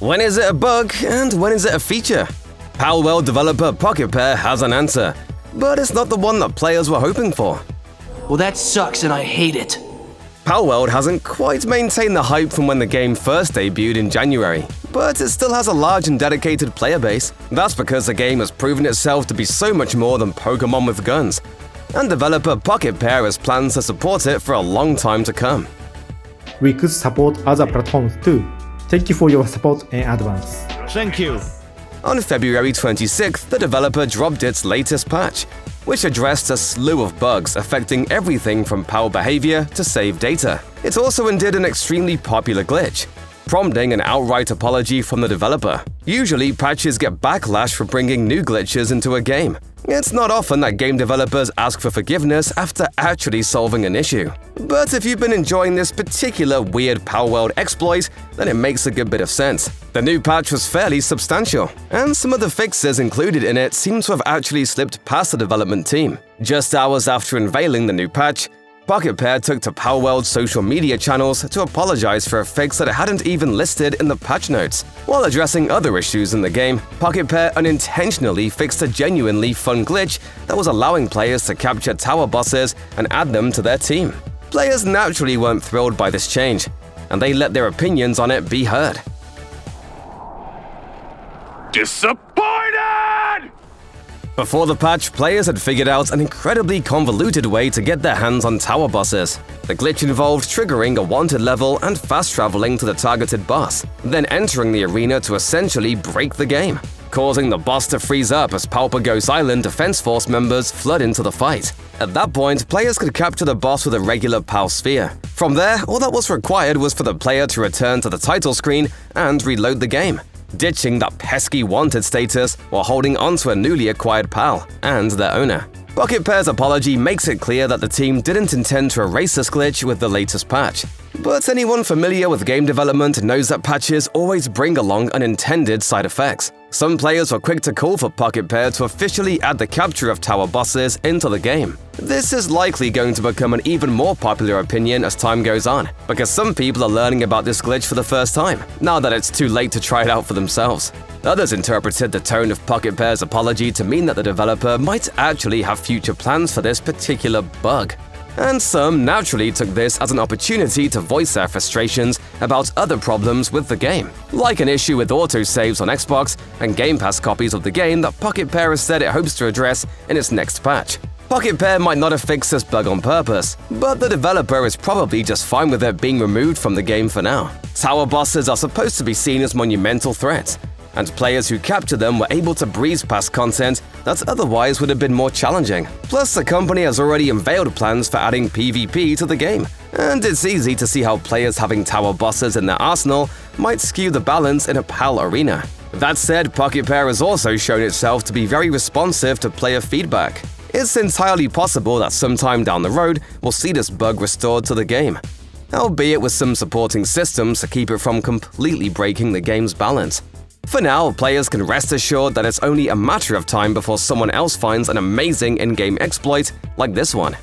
When is it a bug and when is it a feature? Palworld developer Pocketpair has an answer, but it's not the one that players were hoping for. Well, that sucks and I hate it. Palworld hasn't quite maintained the hype from when the game first debuted in January, but it still has a large and dedicated player base. That's because the game has proven itself to be so much more than Pokemon with guns, and developer Pocketpair has plans to support it for a long time to come. We could support other platforms too. Thank you for your support in advance. Thank you. On February 26th, the developer dropped its latest patch, which addressed a slew of bugs affecting everything from PAL behavior to save data. It also undid an extremely popular glitch, prompting an outright apology from the developer. Usually, patches get backlash for bringing new glitches into a game. It's not often that game developers ask for forgiveness after actually solving an issue. But if you've been enjoying this particular weird Palworld exploit, then it makes a good bit of sense. The new patch was fairly substantial, and some of the fixes included in it seem to have actually slipped past the development team. Just hours after unveiling the new patch, Pocketpair took to Palworld's social media channels to apologize for a fix that it hadn't even listed in the patch notes. While addressing other issues in the game, Pocketpair unintentionally fixed a genuinely fun glitch that was allowing players to capture tower bosses and add them to their team. Players naturally weren't thrilled by this change, and they let their opinions on it be heard. Disappointed! Before the patch, players had figured out an incredibly convoluted way to get their hands on tower bosses. The glitch involved triggering a wanted level and fast traveling to the targeted boss, then entering the arena to essentially break the game, causing the boss to freeze up as Palpagos Island Defense Force members flood into the fight. At that point, players could capture the boss with a regular PAL sphere. From there, all that was required was for the player to return to the title screen and reload the game, ditching that pesky wanted status while holding onto a newly acquired PAL and their owner. Pocketpair's apology makes it clear that the team didn't intend to erase this glitch with the latest patch. But anyone familiar with game development knows that patches always bring along unintended side effects. Some players were quick to call for Pocketpair to officially add the capture of tower bosses into the game. This is likely going to become an even more popular opinion as time goes on, because some people are learning about this glitch for the first time, now that it's too late to try it out for themselves. Others interpreted the tone of Pocketpair's apology to mean that the developer might actually have future plans for this particular bug. And some naturally took this as an opportunity to voice their frustrations about other problems with the game, like an issue with autosaves on Xbox and Game Pass copies of the game that Pocketpair has said it hopes to address in its next patch. Pocketpair might not have fixed this bug on purpose, but the developer is probably just fine with it being removed from the game for now. Tower bosses are supposed to be seen as monumental threats, and players who capture them were able to breeze past content that otherwise would have been more challenging. Plus, the company has already unveiled plans for adding PvP to the game, and it's easy to see how players having tower bosses in their arsenal might skew the balance in a PAL arena. That said, Pocketpair has also shown itself to be very responsive to player feedback. It's entirely possible that sometime down the road we'll see this bug restored to the game, albeit with some supporting systems to keep it from completely breaking the game's balance. For now, players can rest assured that it's only a matter of time before someone else finds an amazing in-game exploit like this one.